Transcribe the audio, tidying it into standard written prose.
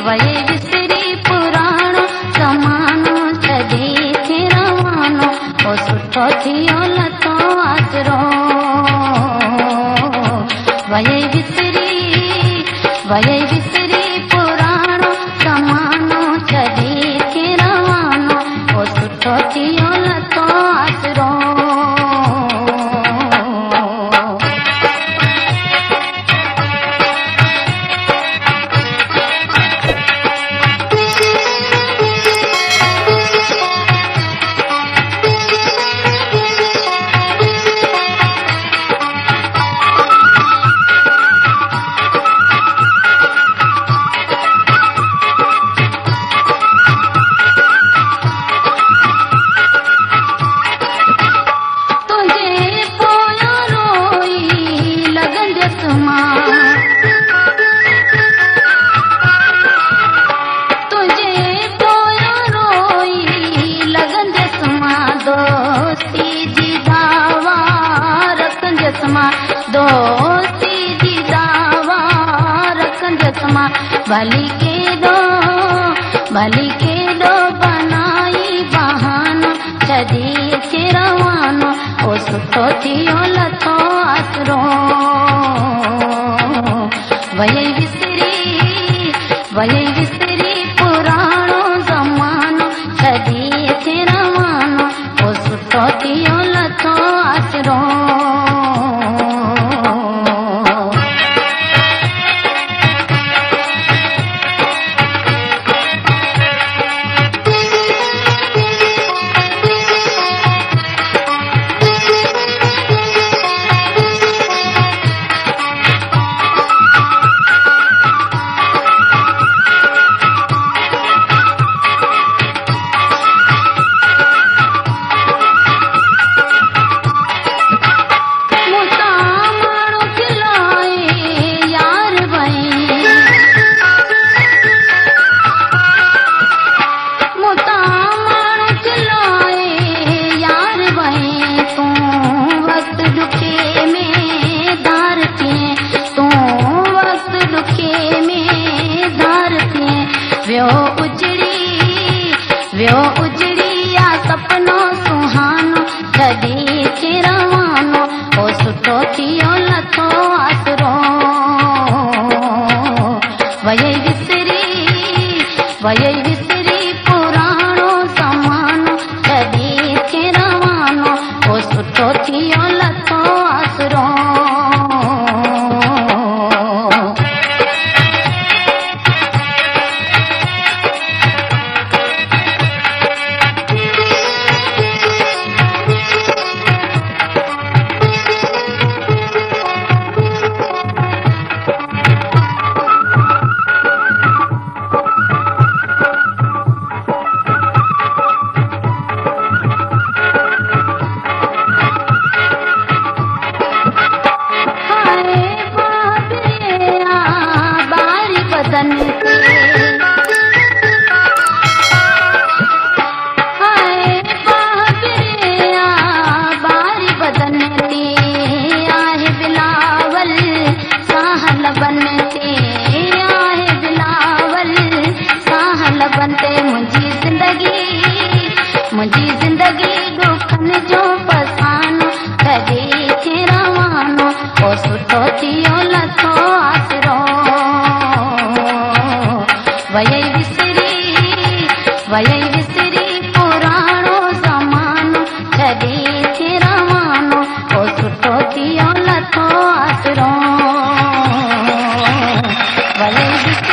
वये विसरी पुराणो ज़मानो छॾे थे रवानो ओ सुठो थियो लथो आसरो वये विसरी पुराणो ज़मानो छॾे थे रवानो ओ सुठो थियो लथो आसरो दोस्ती जी दावा रखन जसमा भली के दो बनाई बहानो छॾे थे रवानो ओ सुठो थियो लथो आसरो वये विसरी पुराणो ज़मानो छॾे थे रवानो ओ सुठो थियो लथो आसरो व्यो उजड़ी या सपनो सुहानो छॾे थे रवानो ओ सुठो थियो लथो आसरो वये विसरी पुराणो ज़मानो छॾे थे रवानो ओ सुठो थियो लथो आसरो मुंहिंजी ज़िंदगी दुखन जो फसानो छॾे थे रवानो ओ सुठो थियो लथो आसरो वये विसरी पुराणो ज़मानो छॾे थे रवानो ओ सुठो थियो लथो आसरो वये